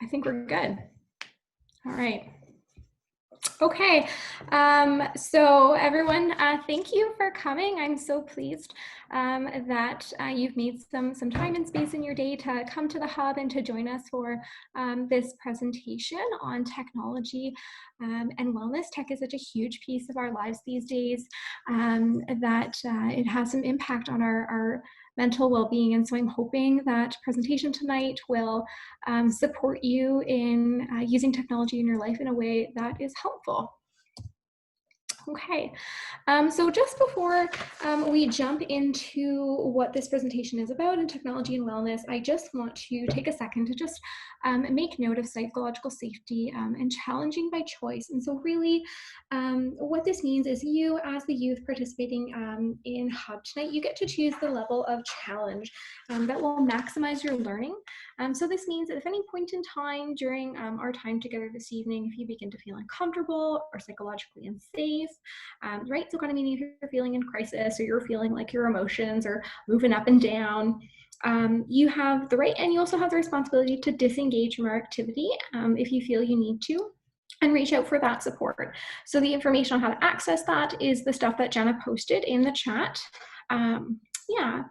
I think we're good. All right. Okay, so everyone, thank you for coming. I'm so pleased that you've made some time and space in your day to come to the Hub and to join us for this presentation on technology and wellness. Tech is such a huge piece of our lives these days that it has some impact on our mental well-being, and so I'm hoping that presentation tonight will support you in using technology in your life in a way that is helpful. Okay, so just before we jump into what this presentation is about in technology and wellness, I just want to take a second to just make note of psychological safety and challenging by choice. And so really what this means is you, as the youth participating in Hub tonight, you get to choose the level of challenge that will maximize your learning. So this means that if at any point in time during our time together this evening, if you begin to feel uncomfortable or psychologically unsafe, right? So kind of meaning if you're feeling in crisis or you're feeling like your emotions are moving up and down, you have the right, and you also have the responsibility to disengage from our activity if you feel you need to, and reach out for that support. So the information on how to access that is the stuff that Jenna posted in the chat. Yeah,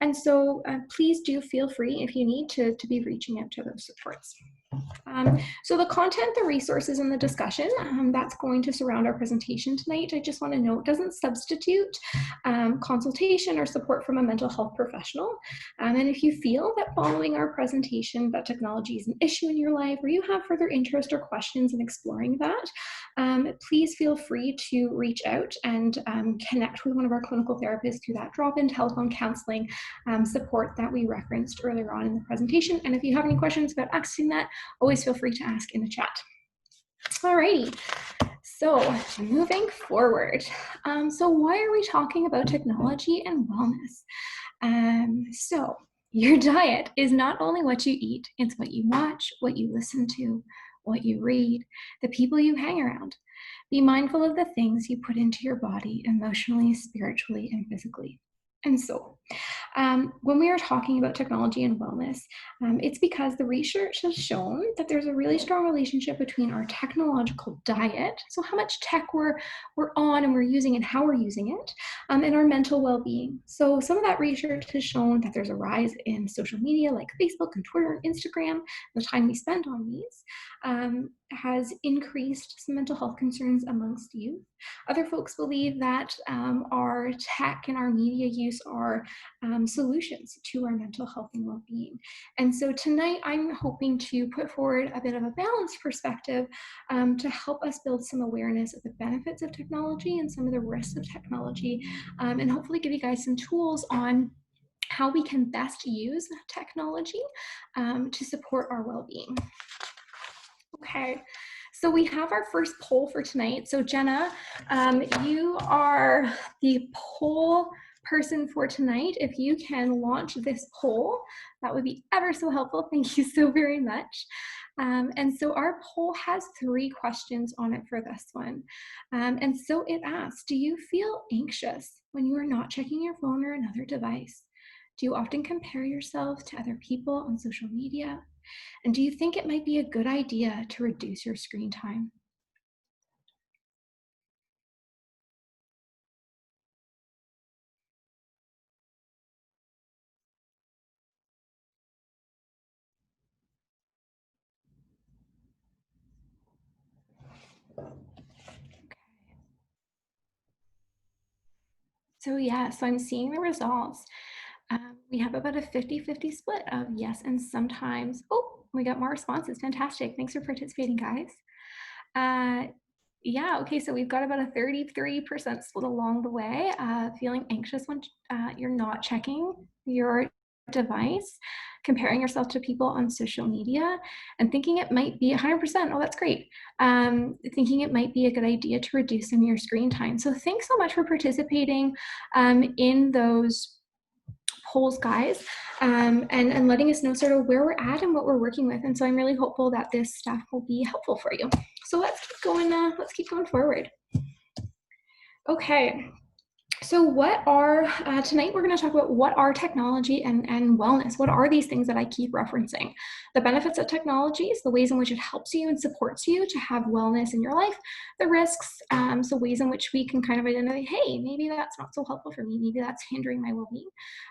and so please do feel free if you need to be reaching out to those supports. So the content, the resources, and the discussion that's going to surround our presentation tonight, I just want to note, doesn't substitute consultation or support from a mental health professional. And if you feel that following our presentation that technology is an issue in your life, or you have further interest or questions in exploring that, please feel free to reach out and connect with one of our clinical therapists through that drop-in telephone counseling support that we referenced earlier on in the presentation. And if you have any questions about accessing that, always feel free to ask in the chat. Alrighty, so moving forward. So why are we talking about technology and wellness? So your diet is not only what you eat, it's what you watch, what you listen to, what you read, the people you hang around. Be mindful of the things you put into your body emotionally, spiritually, and physically. And so when we are talking about technology and wellness, it's because the research has shown that there's a really strong relationship between our technological diet, so how much tech we're on and we're using and how we're using it, and our mental well-being. So some of that research has shown that there's a rise in social media like Facebook and Twitter and Instagram. The time we spend on these has increased some mental health concerns amongst youth. Other folks believe that our tech and our media use are solutions to our mental health and well-being. And so tonight I'm hoping to put forward a bit of a balanced perspective to help us build some awareness of the benefits of technology and some of the risks of technology, and hopefully give you guys some tools on how we can best use technology to support our well-being. Okay, so we have our first poll for tonight. So Jenna, you are the poll person for tonight. If you can launch this poll, that would be ever so helpful. Thank you so very much. And so our poll has 3 questions on it for this one. And so it asks, do you feel anxious when you are not checking your phone or another device? Do you often compare yourself to other people on social media? And do you think it might be a good idea to reduce your screen time? So yeah, so I'm seeing the results. We have about a 50-50 split of yes and sometimes. Oh, we got more responses. Fantastic. Thanks for participating, guys. Yeah, okay, so we've got about a 33% split along the way, feeling anxious when you're not checking your device, comparing yourself to people on social media, and thinking it might be 100%, oh, that's great, thinking it might be a good idea to reduce some of your screen time. So thanks so much for participating in those polls, guys, and letting us know sort of where we're at and what we're working with. And so I'm really hopeful that this stuff will be helpful for you. So let's keep going forward. Okay, So tonight we're going to talk about what are technology and wellness. What are these things that I keep referencing? The benefits of technology, the ways in which it helps you and supports you to have wellness in your life, the risks, so ways in which we can kind of identify, hey, maybe that's not so helpful for me, maybe that's hindering my well-being,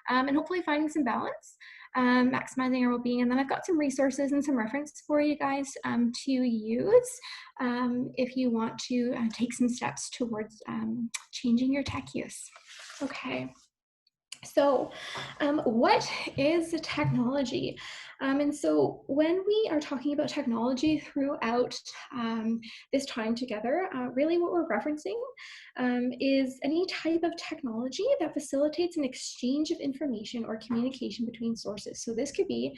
and hopefully finding some balance, maximizing our well-being. And then I've got some resources and some reference for you guys to use if you want to take some steps towards changing your tech use. Okay. So what is technology? And so when we are talking about technology throughout this time together, really what we're referencing is any type of technology that facilitates an exchange of information or communication between sources. So this could be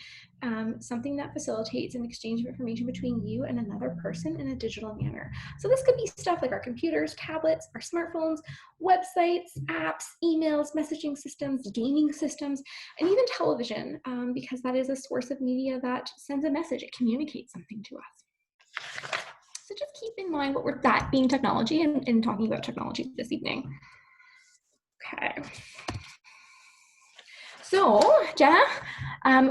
something that facilitates an exchange of information between you and another person in a digital manner. So this could be stuff like our computers, tablets, our smartphones, websites, apps, emails, messaging systems, gaming systems, and even television, because that is a source of media that sends a message, it communicates something to us. So just keep in mind what we're that being technology and talking about technology this evening. Okay. So, Jenna,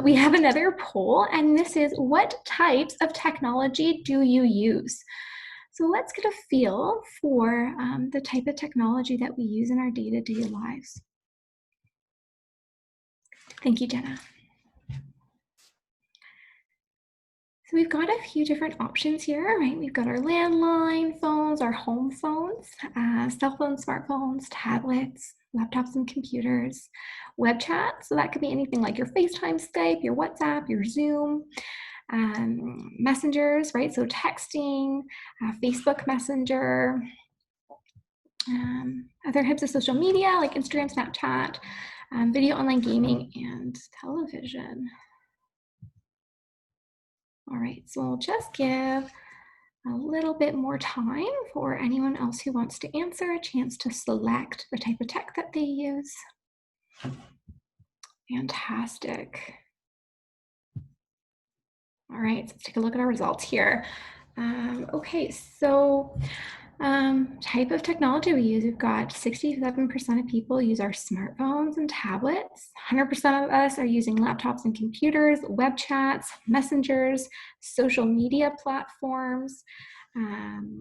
we have another poll, and this is, what types of technology do you use? So let's get a feel for the type of technology that we use in our day-to-day lives. Thank you, Jenna. So we've got a few different options here, right? We've got our landline phones, our home phones, cell phones, smartphones, tablets, laptops and computers, web chat. So that could be anything like your FaceTime, Skype, your WhatsApp, your Zoom, messengers, right? So texting, Facebook Messenger, other types of social media like Instagram, Snapchat, video online gaming, and television. All right, so we'll just give a little bit more time for anyone else who wants to answer a chance to select the type of tech that they use. Fantastic. All right, so let's take a look at our results here. Okay, so type of technology we use, we've got 67% of people use our smartphones and tablets. 100% of us are using laptops and computers, web chats, messengers, social media platforms.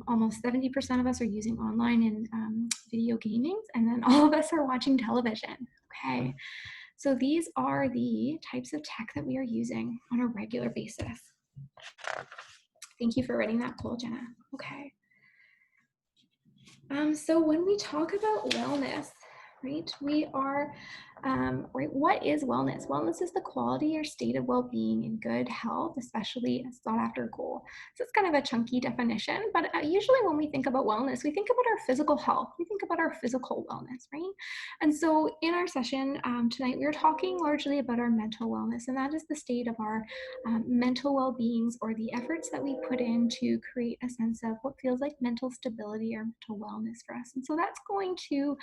Almost 70% of us are using online and video gaming, and then all of us are watching television. Okay, so these are the types of tech that we are using on a regular basis. Thank you for writing that poll, Jenna. Okay. So when we talk about wellness, right, we are, right, what is wellness? Wellness is the quality or state of well-being and good health, especially a sought-after goal. So it's kind of a chunky definition, but usually when we think about wellness, we think about our physical health. We think about our physical wellness, right? And so in our session tonight, we are talking largely about our mental wellness, and that is the state of our mental well-beings, or the efforts that we put in to create a sense of what feels like mental stability or mental wellness for us. And so that's going to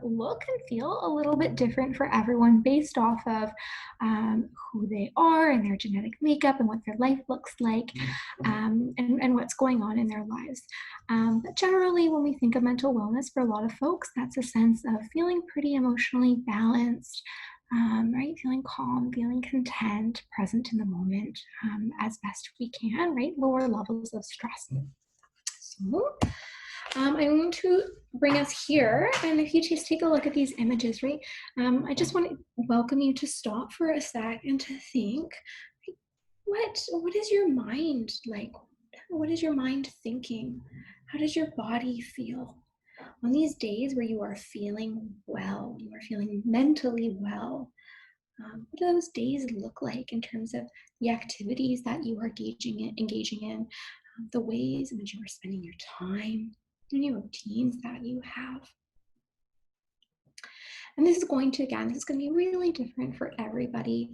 look and feel a little bit different for everyone based off of who they are and their genetic makeup and what their life looks like, and what's going on in their lives. But generally, when we think of mental wellness, for a lot of folks, that's a sense of feeling pretty emotionally balanced, right? Feeling calm, feeling content, present in the moment as best we can, right? Lower levels of stress. So I'm going to bring us here, and if you just take a look at these images, right? I just want to welcome you to stop for a sec and to think, what is your mind like? What is your mind thinking? How does your body feel? On these days where you are feeling well, you are feeling mentally well, what do those days look like in terms of the activities that you are engaging in, the ways in which you are spending your time, any routines that you have? And this is going to be really different for everybody,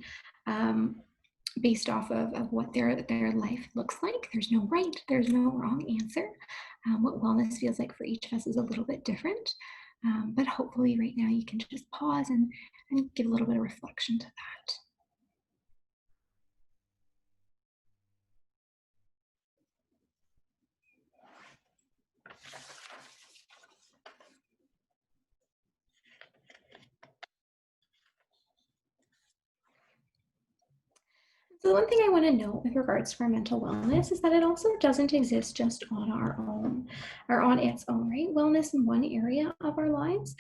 based off of what their life looks like. There's no right, there's no wrong answer. What wellness feels like for each of us is a little bit different. But hopefully right now you can just pause and give a little bit of reflection to that. So the one thing I want to note with regards to our mental wellness is that it also doesn't exist just on our own or on its own, right? Wellness in one area of our lives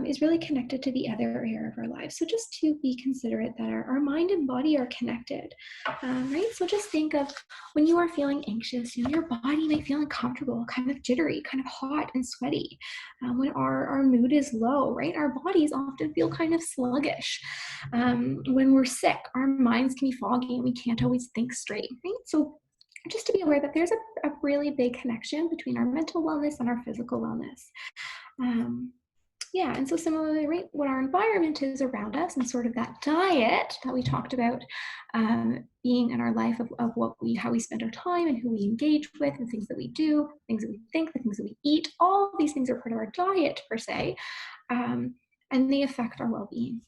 is really connected to the other area of our lives. So just to be considerate that our mind and body are connected, right? So just think of when you are feeling anxious, your body might feel uncomfortable, kind of jittery, kind of hot and sweaty. When our mood is low, right? Our bodies often feel kind of sluggish. When we're sick, our minds can be foggy and we can't always think straight, right? So just to be aware that there's a really big connection between our mental wellness and our physical wellness. Um, yeah, and so similarly, right, what our environment is around us and sort of that diet that we talked about being in our life of how we spend our time and who we engage with and things that we do, things that we think, the things that we eat, all of these things are part of our diet per se, and they affect our well-being.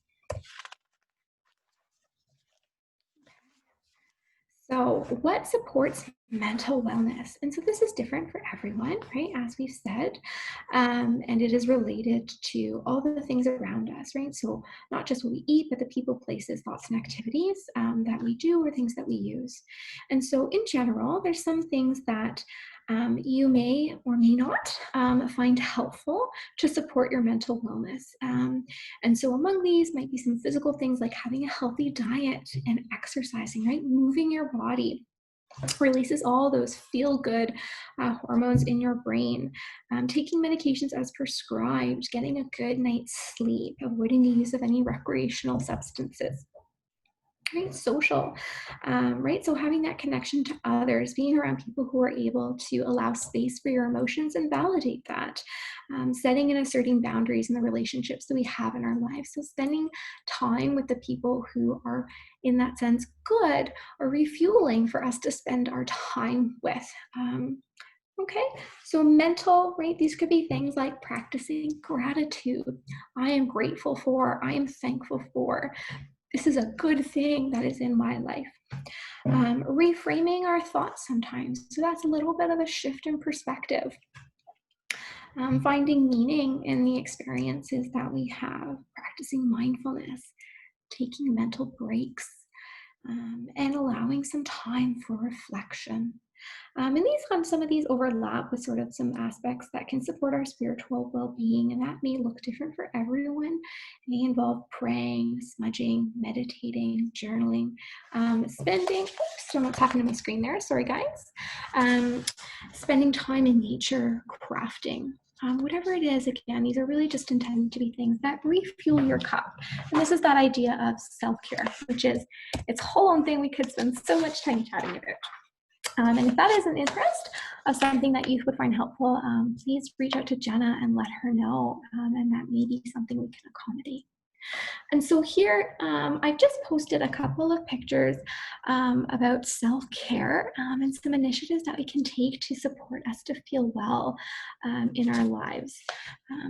So, what supports mental wellness? And so, this is different for everyone, right? As we've said, and it is related to all the things around us, right? So, not just what we eat, but the people, places, thoughts, and activities that we do or things that we use. And so, in general, there's some things that you may or may not find helpful to support your mental wellness. And so among these might be some physical things like having a healthy diet and exercising, right? Moving your body releases all those feel good hormones in your brain. Taking medications as prescribed, getting a good night's sleep, avoiding the use of any recreational substances. Right, social, right? So having that connection to others, being around people who are able to allow space for your emotions and validate that, setting and asserting boundaries in the relationships that we have in our lives. So spending time with the people who are, in that sense, good or refueling for us to spend our time with. Okay, so mental, right? These could be things like practicing gratitude. I am grateful for, I am thankful for. This is a good thing that is in my life. Reframing our thoughts sometimes. So that's a little bit of a shift in perspective. Finding meaning in the experiences that we have, practicing mindfulness, taking mental breaks, and allowing some time for reflection. And some of these overlap with sort of some aspects that can support our spiritual well-being, and that may look different for everyone. It may involve praying, smudging, meditating, journaling, spending. Oops, don't know what's happened to my screen there. Sorry, guys. Spending time in nature, crafting. Whatever it is, again, these are really just intended to be things that refuel your cup. And this is that idea of self-care, which is its whole own thing we could spend so much time chatting about. And if that is an interest of something that you would find helpful, please reach out to Jenna and let her know, and that may be something we can accommodate. And so here, I've just posted a couple of pictures about self-care and some initiatives that we can take to support us to feel well in our lives.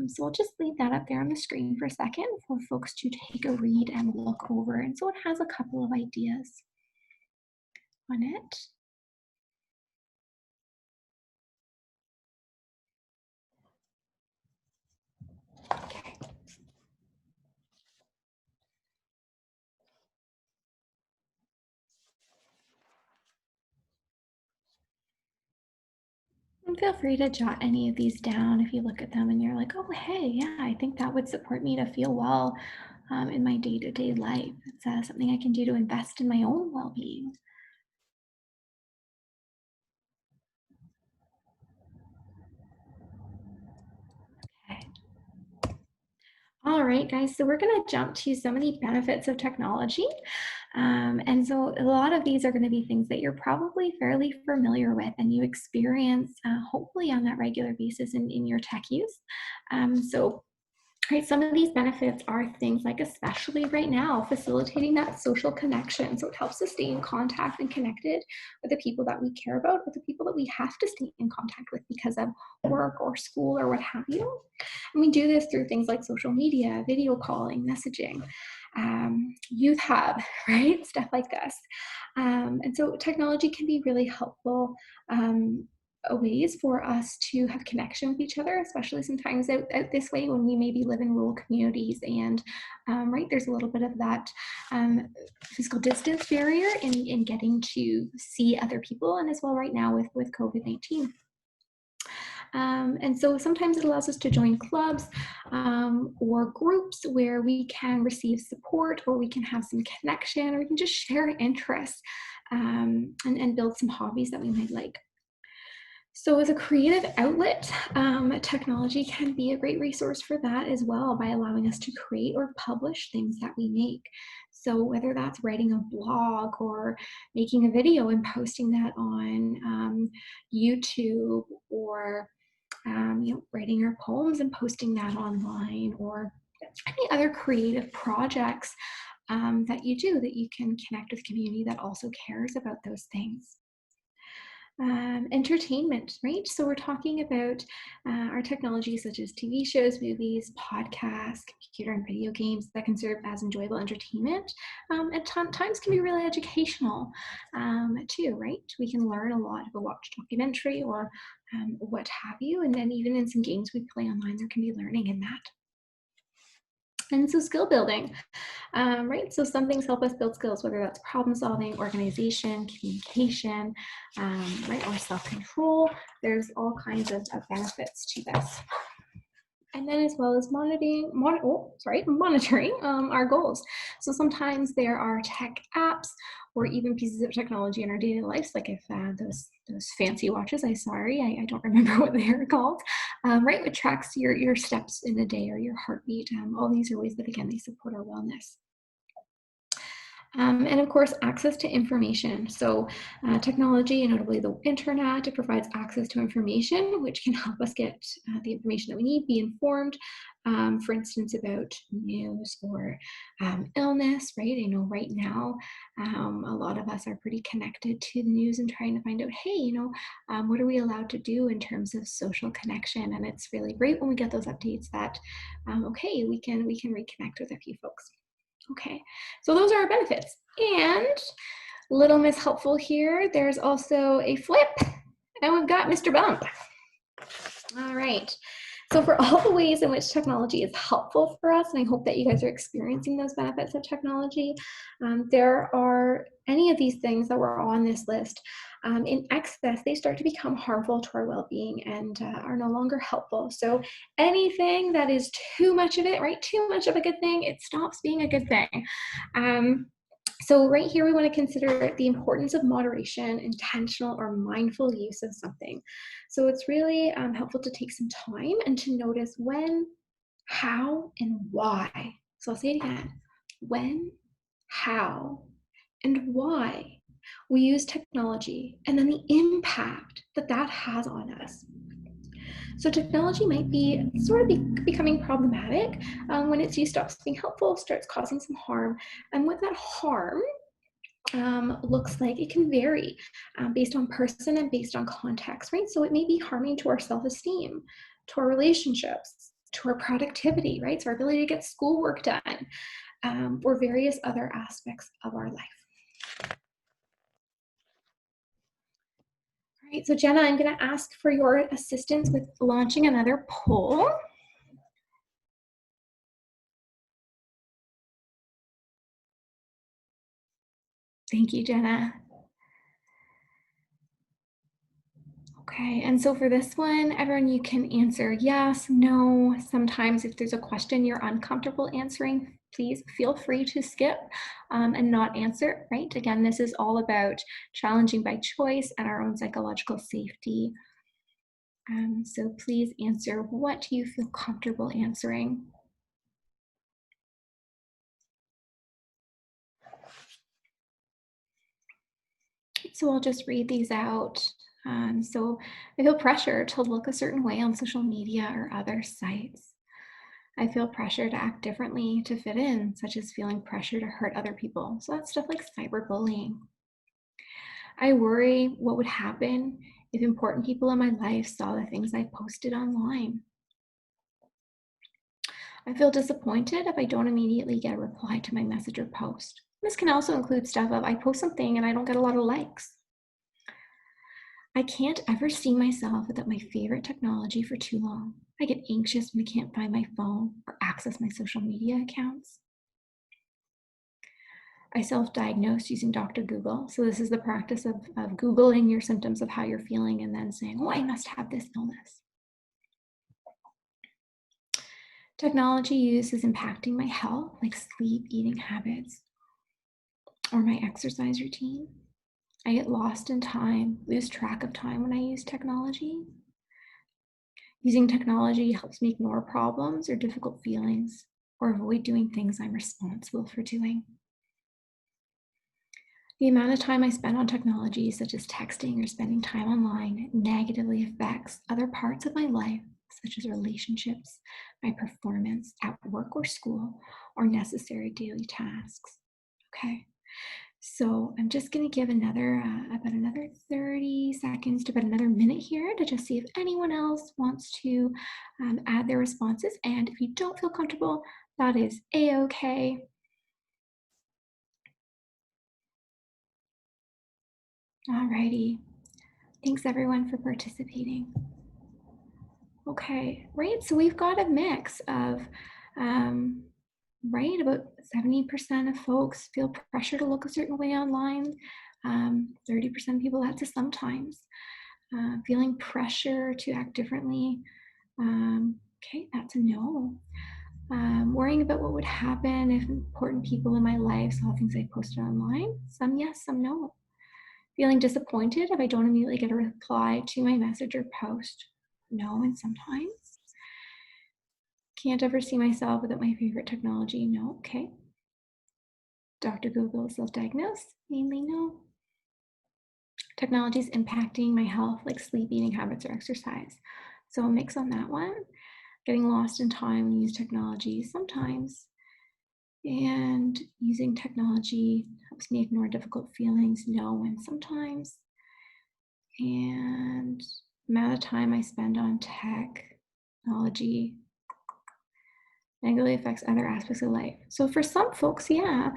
So I'll just leave that up there on the screen for a second for folks to take a read and look over. And so it has a couple of ideas on it. Okay. And feel free to jot any of these down if you look at them and you're like, oh, hey, yeah, I think that would support me to feel well in my day-to-day life. It's something I can do to invest in my own well-being. Okay. All right, guys, so we're going to jump to some of the benefits of technology. And so a lot of these are going to be things that you're probably fairly familiar with and you experience hopefully on that regular basis in your tech use. So right, some of these benefits are things like, especially right now, facilitating that social connection. So it helps us stay in contact and connected with the people that we care about, with the people that we have to stay in contact with because of work or school or what have you. And we do this through things like social media, video calling, messaging, youth hub, right? Stuff like this. And so technology can be really helpful ways for us to have connection with each other, especially sometimes out this way when we maybe live in rural communities and right, there's a little bit of that physical distance barrier in getting to see other people, and as well right now with COVID-19. And so sometimes it allows us to join clubs or groups where we can receive support, or we can have some connection, or we can just share interests and build some hobbies that we might like. So as a creative outlet, technology can be a great resource for that as well, by allowing us to create or publish things that we make. So whether that's writing a blog or making a video and posting that on YouTube, or writing our poems and posting that online, or any other creative projects that you do, that you can connect with community that also cares about those things. Entertainment, right? So we're talking about our technology, such as TV shows, movies, podcasts, computer and video games that can serve as enjoyable entertainment. At times can be really educational too, right? We can learn a lot if we watch a documentary or what have you. And then even in some games we play online, there can be learning in that. And so skill building, right? So some things help us build skills, whether that's problem solving, organization, communication, right, or self-control. There's all kinds of benefits to this. And then as well as monitoring our goals. So sometimes there are tech apps or even pieces of technology in our daily lives, like if those fancy watches, I don't remember what they are called, right, which tracks your steps in the day or your heartbeat. All these are ways that, again, they support our wellness. And of course, access to information. So technology, notably the internet, it provides access to information, which can help us get the information that we need, be informed, for instance, about news or illness, right? I know right now, a lot of us are pretty connected to the news and trying to find out, hey, what are we allowed to do in terms of social connection? And it's really great when we get those updates that, okay, we can reconnect with a few folks. Okay, so those are our benefits. And little Miss Helpful here, there's also a flip, and we've got Mr. Bump. All right, so for all the ways in which technology is helpful for us, and I hope that you guys are experiencing those benefits of technology, there are any of these things that were on this list. In excess, they start to become harmful to our well-being and are no longer helpful. So anything that is too much of it, right, too much of a good thing, it stops being a good thing. So right here, we want to consider the importance of moderation, intentional or mindful use of something. So it's really helpful to take some time and to notice when, how, and why. So I'll say it again: when, how, and why we use technology, and then the impact that that has on us. So technology might be becoming problematic when its use stops being helpful, starts causing some harm. And what that harm looks like, it can vary based on person and based on context, right? So it may be harming to our self-esteem, to our relationships, to our productivity, right? So our ability to get schoolwork done, or various other aspects of our life. All right, so Jenna, I'm going to ask for your assistance with launching another poll. Thank you, Jenna. Okay, and so for this one, everyone, you can answer yes, no. Sometimes if there's a question you're uncomfortable answering, please feel free to skip and not answer, right? Again, this is all about challenging by choice and our own psychological safety. So please answer what you feel comfortable answering. So I'll just read these out. So I feel pressure to look a certain way on social media or other sites. I feel pressure to act differently to fit in, such as feeling pressure to hurt other people. So that's stuff like cyberbullying. I worry what would happen if important people in my life saw the things I posted online. I feel disappointed if I don't immediately get a reply to my message or post. This can also include stuff of I post something and I don't get a lot of likes. I can't ever see myself without my favorite technology for too long. I get anxious when I can't find my phone or access my social media accounts. I self-diagnose using Dr. Google. So this is the practice of Googling your symptoms of how you're feeling and then saying, oh, I must have this illness. Technology use is impacting my health, like sleep, eating habits, or my exercise routine. I get lost in time, lose track of time when I use technology. Using technology helps me ignore problems or difficult feelings or avoid doing things I'm responsible for doing. The amount of time I spend on technology, such as texting or spending time online, negatively affects other parts of my life, such as relationships, my performance at work or school, or necessary daily tasks. Okay. So I'm just going to give about another 30 seconds to about another minute here to just see if anyone else wants to add their responses. And if you don't feel comfortable, that is a-okay. Alrighty. Thanks everyone for participating. Okay, right. So we've got a mix of, right, about 70% of folks feel pressure to look a certain way online. 30% of people, that's a sometimes. Feeling pressure to act differently. Okay, that's a no. Worrying about what would happen if important people in my life saw things I posted online. Some yes, some no. Feeling disappointed if I don't immediately get a reply to my message or post. No, and sometimes. Can't ever see myself without my favorite technology. No, okay. Dr. Google self-diagnosed. Mainly no. Technology is impacting my health, like sleep, eating habits, or exercise. So a mix on that one. Getting lost in time when you use technology sometimes. And using technology helps me ignore difficult feelings. No, and sometimes. And amount of time I spend on technology negatively affects other aspects of life. So for some folks, yeah,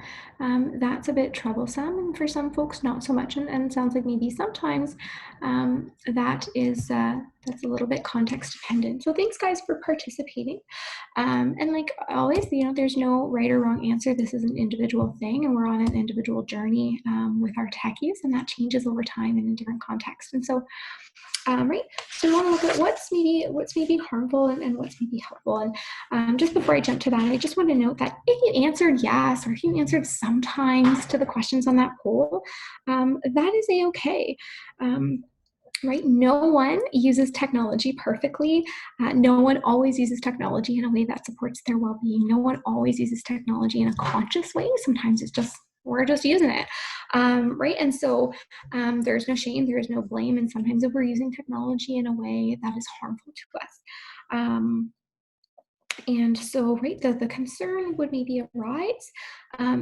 that's a bit troublesome, and for some folks, not so much. And it sounds like maybe sometimes that's a little bit context dependent. So thanks, guys, for participating. And like always, there's no right or wrong answer. This is an individual thing, and we're on an individual journey with our tech use, and that changes over time and in different contexts. And so. Right, so we want to look at what's maybe harmful and what's maybe helpful. And just before I jump to that, I just want to note that if you answered yes, or if you answered sometimes to the questions on that poll, that is a-okay. Right? No one uses technology perfectly. No one always uses technology in a way that supports their well-being. No one always uses technology in a conscious way. Sometimes we're just using it, right? And so there's no shame, there is no blame. And sometimes if we're using technology in a way that is harmful to us, and so, right, the concern would maybe arise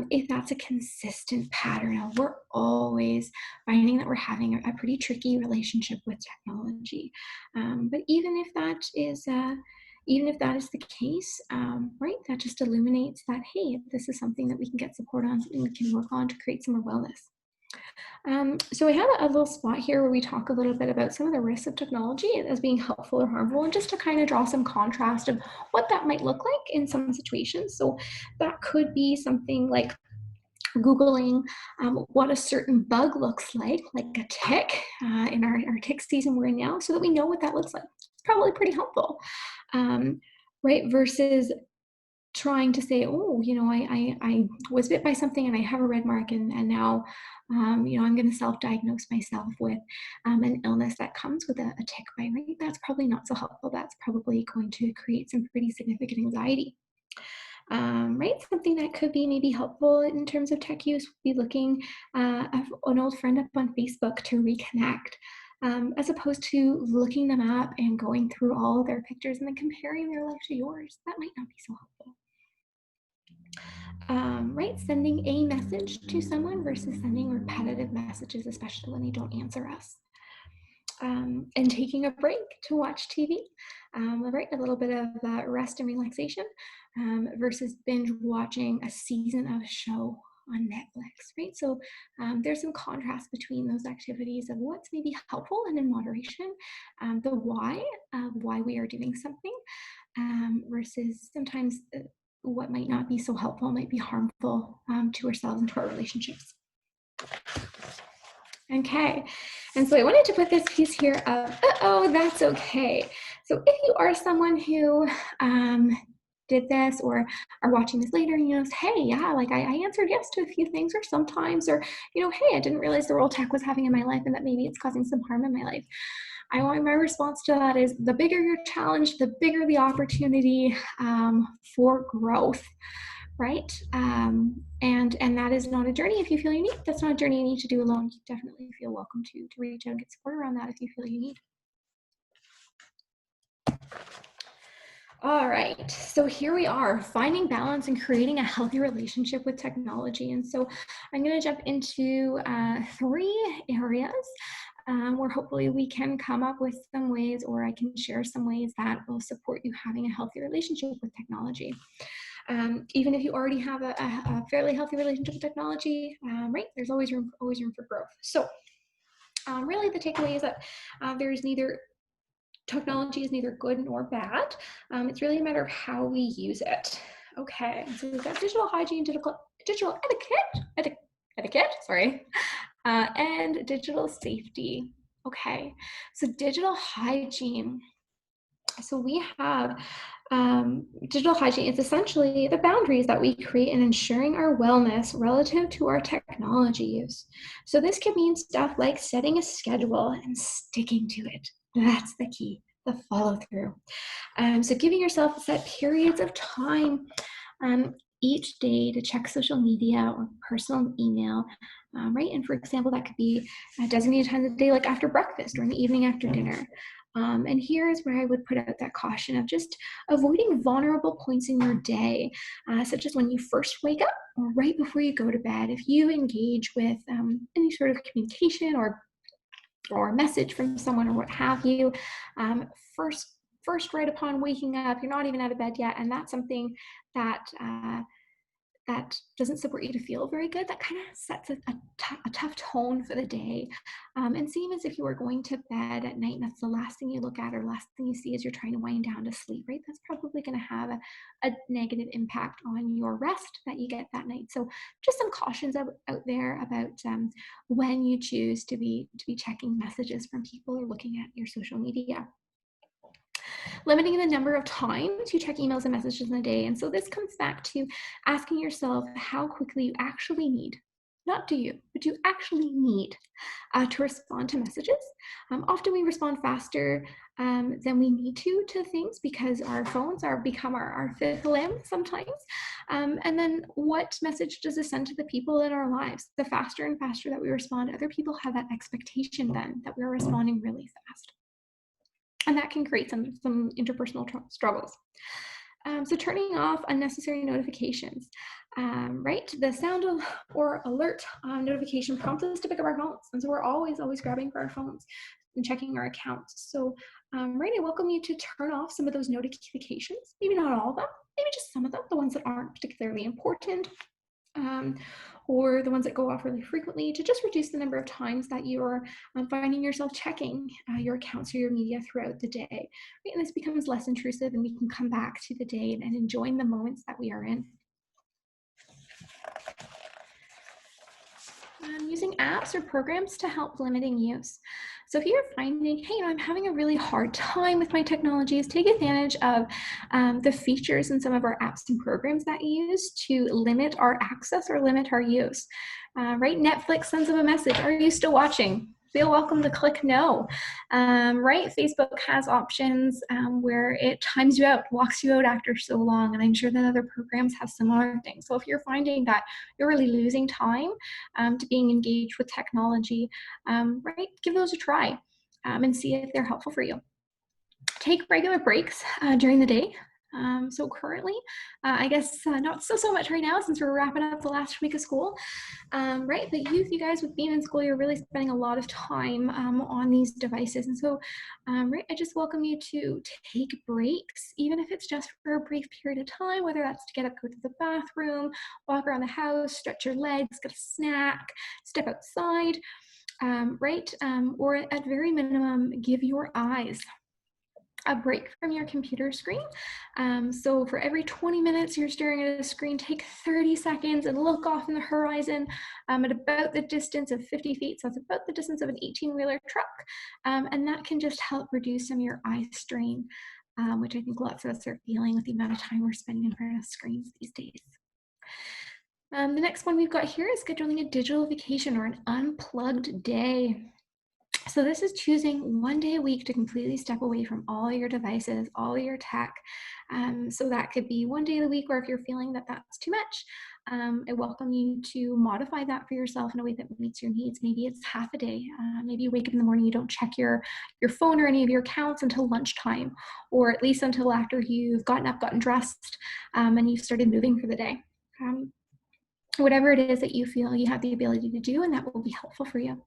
if that's a consistent pattern of we're always finding that we're having a pretty tricky relationship with technology. But even if that is the case, right, that just illuminates that, hey, this is something that we can get support on, something we can work on to create some more wellness. So I have a little spot here where we talk a little bit about some of the risks of technology as being helpful or harmful, and just to kind of draw some contrast of what that might look like in some situations. So that could be something like Googling what a certain bug looks like a tick in our tick season we're in now, so that we know what that looks like. It's probably pretty helpful, right? Versus trying to say, oh, I was bit by something and I have a red mark, and now, I'm going to self-diagnose myself with an illness that comes with a tick bite, right? That's probably not so helpful. That's probably going to create some pretty significant anxiety. Right? Something that could be maybe helpful in terms of tech use would be looking at an old friend up on Facebook to reconnect, as opposed to looking them up and going through all their pictures and then comparing their life to yours. That might not be so helpful. Right? Sending a message to someone versus sending repetitive messages, especially when they don't answer us. And taking a break to watch TV, right? A little bit of rest and relaxation versus binge watching a season of a show on Netflix, right? So there's some contrast between those activities of what's maybe helpful and in moderation, the why of why we are doing something, versus sometimes what might not be so helpful, might be harmful to ourselves and to our relationships. Okay, and so I wanted to put this piece here of, oh, that's okay. So if you are someone who did this or are watching this later and you know, hey, yeah, like I answered yes to a few things, or sometimes, or, you know, hey, I didn't realize the role tech was having in my life and that maybe it's causing some harm in my life. My response to that is, the bigger your challenge, the bigger the opportunity for growth, right? And that is not a journey if you feel you need. That's not a journey you need to do alone. You definitely feel welcome to reach out and get support around that if you feel you need. All right, so here we are, finding balance and creating a healthy relationship with technology. And so I'm going to jump into 3 areas where hopefully we can come up with some ways, or I can share some ways that will support you having a healthy relationship with technology. Even if you already have a fairly healthy relationship with technology, right, there's always room for growth. So really the takeaway is that technology is neither good nor bad. It's really a matter of how we use it. Okay, so we've got digital hygiene, digital etiquette, sorry, and digital safety. Okay, so digital hygiene. So we have digital hygiene is essentially the boundaries that we create in ensuring our wellness relative to our technology use. So this can mean stuff like setting a schedule and sticking to it. That's the key, the follow through. So giving yourself set periods of time each day to check social media or personal email, right? And for example, that could be designated times of the day, like after breakfast or in the evening after dinner. And here's where I would put out that caution of just avoiding vulnerable points in your day, such as when you first wake up or right before you go to bed. If you engage with any sort of communication or message from someone or what have you, first right upon waking up, you're not even out of bed yet, and that's something that that doesn't support you to feel very good, that kind of sets a tough tone for the day. And same as if you were going to bed at night and that's the last thing you look at or last thing you see as you're trying to wind down to sleep, right? That's probably going to have a negative impact on your rest that you get that night. So just some cautions out there about when you choose to be checking messages from people or looking at your social media. Limiting the number of times you check emails and messages in a day. And so this comes back to asking yourself how quickly you actually need, not do you, but you actually need to respond to messages. Often we respond faster than we need to things because our phones become our fifth limb sometimes. And then what message does this send to the people in our lives? The faster and faster that we respond, other people have that expectation then that we're responding really fast. And that can create some interpersonal struggles. So turning off unnecessary notifications, right? The sound or alert notification prompts us to pick up our phones. And so we're always grabbing for our phones and checking our accounts. So right, I welcome you to turn off some of those notifications, maybe not all of them, maybe just some of them, the ones that aren't particularly important, or the ones that go off really frequently, to just reduce the number of times that you're finding yourself checking your accounts or your media throughout the day. Right? And this becomes less intrusive and we can come back to the day and enjoying the moments that we are in. Using apps or programs to help limiting use. So if you're finding, hey, I'm having a really hard time with my technologies, take advantage of the features in some of our apps and programs that you use to limit our access or limit our use. Right? Netflix sends them a message. Are you still watching? Feel welcome to click no. Right? Facebook has options where it times you out, locks you out after so long, and I'm sure that other programs have similar things. So if you're finding that you're really losing time to being engaged with technology, right, give those a try and see if they're helpful for you. Take regular breaks during the day. So currently, I guess not so much right now since we're wrapping up the last week of school, right? But youth, you guys with being in school, you're really spending a lot of time on these devices. And so, right, I just welcome you to take breaks, even if it's just for a brief period of time, whether that's to get up, go to the bathroom, walk around the house, stretch your legs, get a snack, step outside, right? Or at very minimum, give your eyes a break from your computer screen. So for every 20 minutes you're staring at a screen, take 30 seconds and look off in the horizon at about the distance of 50 feet. So it's about the distance of an 18-wheeler truck. And that can just help reduce some of your eye strain, which I think lots of us are feeling with the amount of time we're spending in front of screens these days. The next one we've got here is scheduling a digital vacation or an unplugged day. So this is choosing one day a week to completely step away from all your devices, all your tech. So that could be one day of the week, or if you're feeling that that's too much, I welcome you to modify that for yourself in a way that meets your needs. Maybe it's half a day. Maybe you wake up in the morning, you don't check your phone or any of your accounts until lunchtime, or at least until after you've gotten up, gotten dressed, and you've started moving for the day. Whatever it is that you feel you have the ability to do, and that will be helpful for you.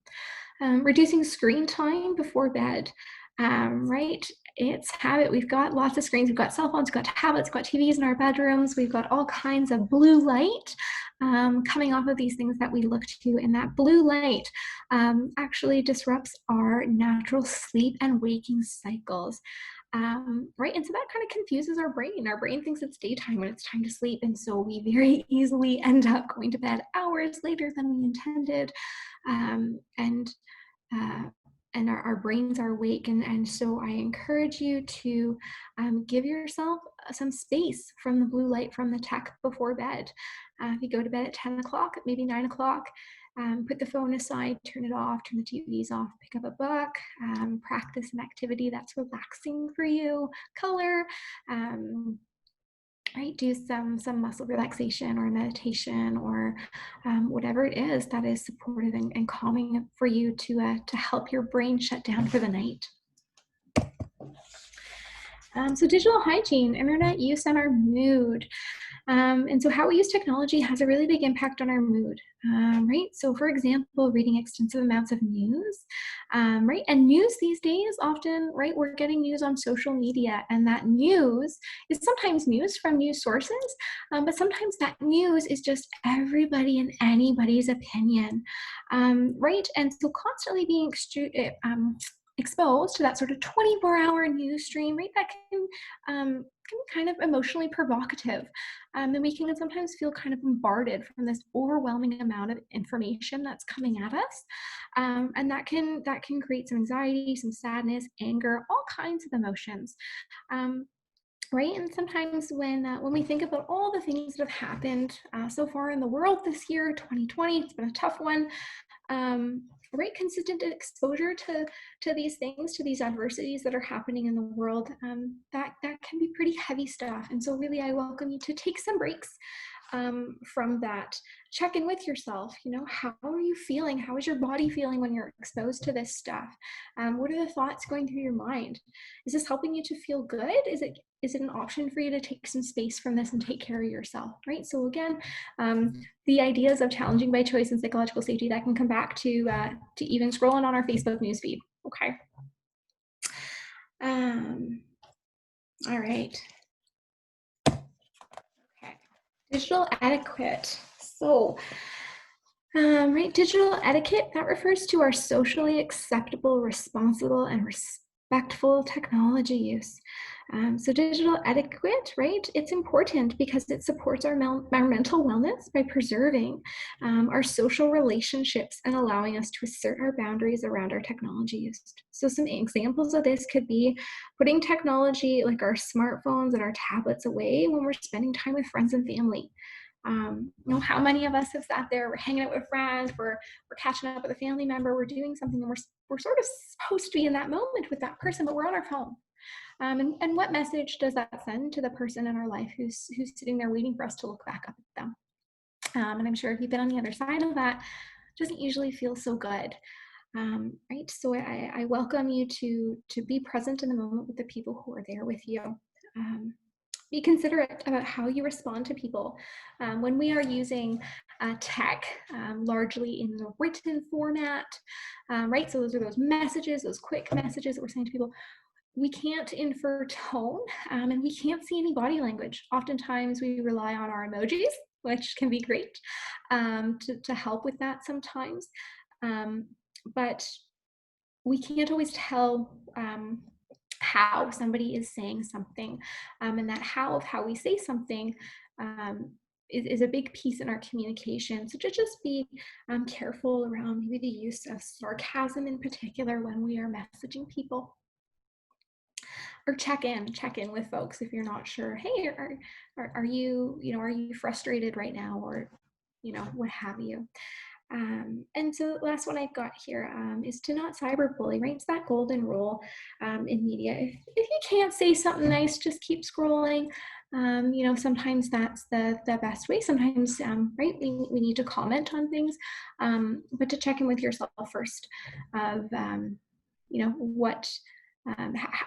Reducing screen time before bed, right? It's habit. We've got lots of screens. We've got cell phones, we've got tablets, we've got TVs in our bedrooms. We've got all kinds of blue light coming off of these things that we look to. And that blue light actually disrupts our natural sleep and waking cycles. Right, and so that kind of confuses our brain. Our brain thinks it's daytime when it's time to sleep, and so we very easily end up going to bed hours later than we intended, and our brains are awake. And so I encourage you to give yourself some space from the blue light from the tech before bed. If you go to bed at 10 o'clock, maybe 9 o'clock, put the phone aside, turn it off, turn the TVs off, pick up a book, practice an activity that's relaxing for you, color, right? Do some muscle relaxation or meditation, or whatever it is that is supportive and calming for you to help your brain shut down for the night. So digital hygiene, internet use, and our mood. And so how we use technology has a really big impact on our mood, right? So for example, reading extensive amounts of news, right? And news these days often, right, we're getting news on social media, and that news is sometimes news from news sources, but sometimes that news is just everybody and anybody's opinion, right? And so constantly being exposed to that sort of 24-hour news stream, right, that can be kind of emotionally provocative. And we can sometimes feel kind of bombarded from this overwhelming amount of information that's coming at us. And that can create some anxiety, some sadness, anger, all kinds of emotions. Right, and sometimes when we think about all the things that have happened so far in the world this year, 2020, it's been a tough one. Right, consistent exposure to these things, to these adversities that are happening in the world, that can be pretty heavy stuff. And so really I welcome you to take some breaks from that. Check in with yourself. How are you feeling? How is your body feeling when you're exposed to this stuff? What are the thoughts going through your mind? Is this helping you to feel good? Is it an option for you to take some space from this and take care of yourself, right? So again, the ideas of challenging by choice and psychological safety, that can come back to even scrolling on our Facebook newsfeed. Okay. All right. Okay. Digital etiquette. So, right, digital etiquette, that refers to our socially acceptable, responsible, and respectful technology use. So digital etiquette, right, it's important because it supports our mental wellness by preserving our social relationships and allowing us to assert our boundaries around our technology use. So some examples of this could be putting technology like our smartphones and our tablets away when we're spending time with friends and family. How many of us have sat there, we're hanging out with friends, we're catching up with a family member, we're doing something, and we're sort of supposed to be in that moment with that person, but we're on our phone. And what message does that send to the person in our life who's sitting there waiting for us to look back up at them? And I'm sure if you've been on the other side of that, it doesn't usually feel so good. Right? So I welcome you to be present in the moment with the people who are there with you. Be considerate about how you respond to people. When we are using tech largely in the written format, right? So those are those messages, those quick messages that we're saying to people. We can't infer tone and we can't see any body language. Oftentimes we rely on our emojis, which can be great to help with that sometimes. But we can't always tell how somebody is saying something, and that how of how we say something is a big piece in our communication. So to just be careful around maybe the use of sarcasm in particular when we are messaging people. Or check in with folks if you're not sure. Hey, are you frustrated right now, or what have you. And so the last one I've got here is to not cyberbully, right? It's that golden rule in media. If you can't say something nice, just keep scrolling. Sometimes that's the best way. Sometimes, right, we need to comment on things, but to check in with yourself first of,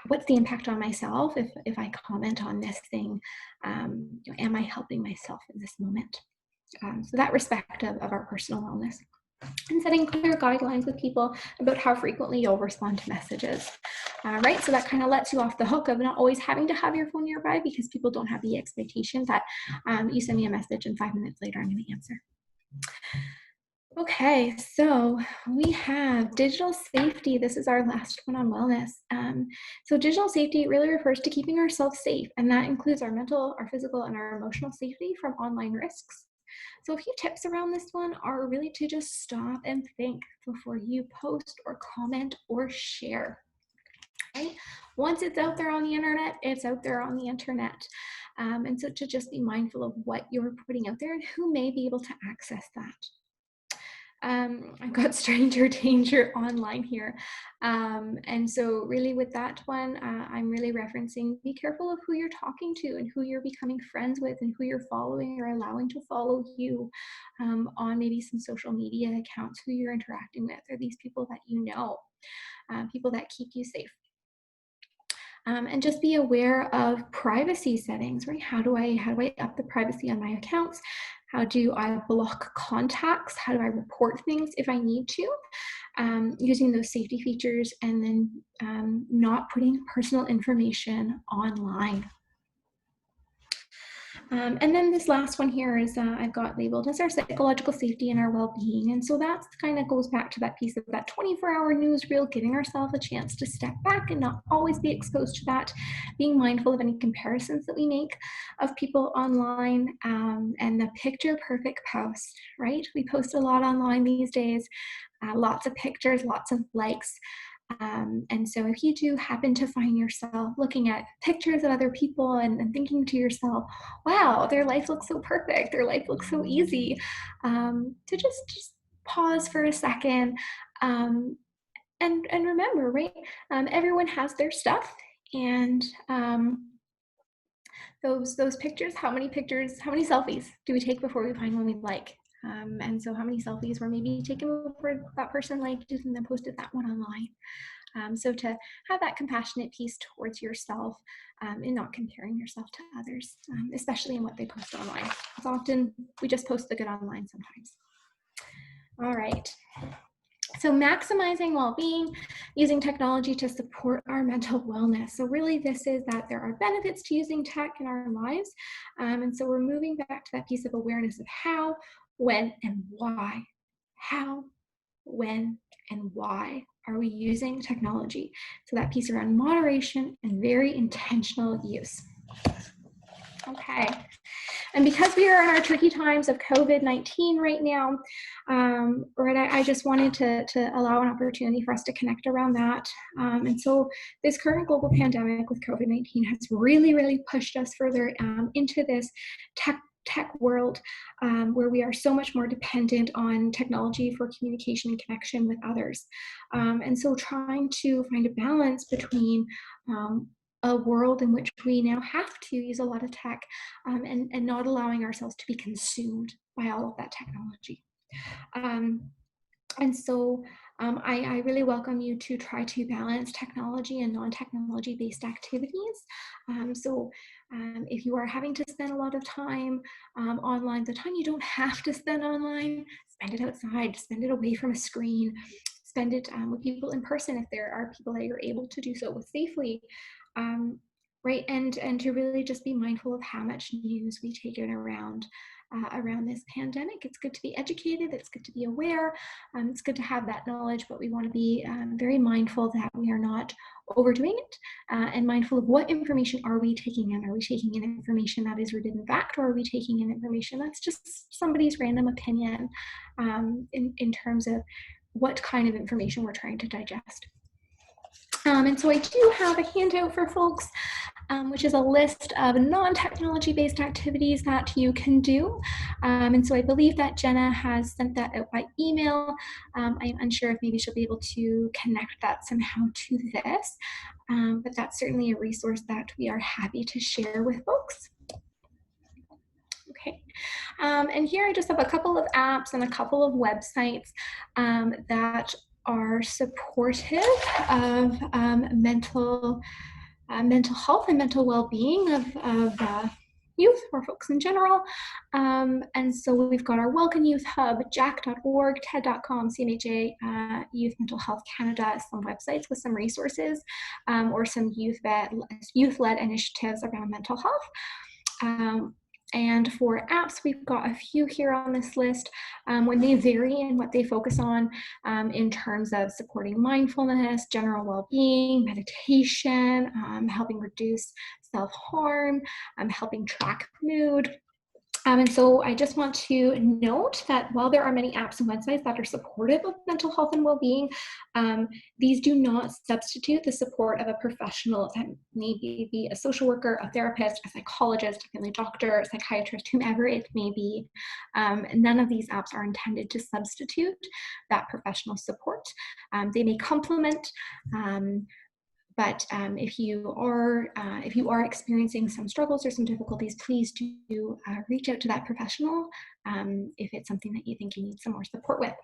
what's the impact on myself if I comment on this thing? Am I helping myself in this moment? So that respect of our personal wellness, and setting clear guidelines with people about how frequently you'll respond to messages, right? So that kind of lets you off the hook of not always having to have your phone nearby, because people don't have the expectation that you send me a message and 5 minutes later I'm going to answer. Okay, so we have digital safety. This is our last one on wellness. So digital safety really refers to keeping ourselves safe, and that includes our mental, our physical, and our emotional safety from online risks. So a few tips around this one are really to just stop and think before you post or comment or share. Right? Once it's out there on the internet, it's out there on the internet. And so to just be mindful of what you're putting out there and who may be able to access that. I've got stranger danger online here. And so really with that one, I'm really referencing, be careful of who you're talking to and who you're becoming friends with and who you're following or allowing to follow you on maybe some social media accounts, who you're interacting with. Are these people that you know, people that keep you safe? And just be aware of privacy settings, right? How do I up the privacy on my accounts? How do I block contacts? How do I report things if I need to? Using those safety features, and then not putting personal information online. And then this last one here is I've got labeled as our psychological safety and our well-being. And so that kind of goes back to that piece of that 24-hour newsreel, giving ourselves a chance to step back and not always be exposed to that, being mindful of any comparisons that we make of people online, and the picture perfect post, right? We post a lot online these days, lots of pictures, lots of likes. And so if you do happen to find yourself looking at pictures of other people and thinking to yourself, wow, their life looks so perfect, their life looks so easy, to just pause for a second, and remember, right? Everyone has their stuff, and those pictures, how many selfies do we take before we find one we like? And so how many selfies were maybe taken before that person liked it and then posted that one online? So to have that compassionate piece towards yourself, and not comparing yourself to others, especially in what they post online. It's often we just post the good online sometimes. All right. So maximizing well-being, using technology to support our mental wellness. So really this is that there are benefits to using tech in our lives. And so we're moving back to that piece of awareness of how, when, and why. How, when, and why are we using technology? So that piece around moderation and very intentional use. Okay. And because we are in our tricky times of COVID-19 right now, right, I just wanted to allow an opportunity for us to connect around that. And so this current global pandemic with COVID-19 has really, really pushed us further into this tech world, where we are so much more dependent on technology for communication and connection with others. And so trying to find a balance between a world in which we now have to use a lot of tech, and not allowing ourselves to be consumed by all of that technology. And so I really welcome you to try to balance technology and non-technology based activities. If you are having to spend a lot of time online, the time you don't have to spend online, spend it outside, spend it away from a screen, spend it with people in person if there are people that you're able to do so with safely. Right, and to really just be mindful of how much news we take in around this pandemic. It's good to be educated, it's good to be aware, it's good to have that knowledge, but we want to be very mindful that we are not overdoing it, and mindful of what information are we taking in. Are we taking in information that is rooted in fact, or are we taking in information that's just somebody's random opinion, in terms of what kind of information we're trying to digest? And so I do have a handout for folks, which is a list of non-technology based activities that you can do. And so I believe that Jenna has sent that out by email. I'm unsure if maybe she'll be able to connect that somehow to this, but that's certainly a resource that we are happy to share with folks. Okay, and here I just have a couple of apps and a couple of websites that are supportive of mental health and mental well-being of youth or folks in general. And so we've got our Welcome Youth Hub, jack.org, ted.com, CMHA, Youth Mental Health Canada, some websites with some resources, or some youth-led initiatives around mental health. And for apps, we've got a few here on this list. When they vary in what they focus on, in terms of supporting mindfulness, general well-being, meditation, helping reduce self-harm, helping track mood. And so I just want to note that while there are many apps and websites that are supportive of mental health and well-being, these do not substitute the support of a professional, that may be a social worker, a therapist, a psychologist, a family doctor, a psychiatrist, whomever it may be. None of these apps are intended to substitute that professional support. They may complement, but if you are experiencing some struggles or some difficulties, please do reach out to that professional if it's something that you think you need some more support with.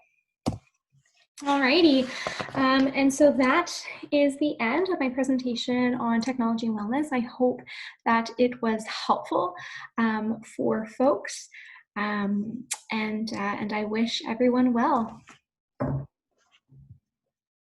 Alrighty, and so that is the end of my presentation on technology and wellness. I hope that it was helpful for folks, and I wish everyone well.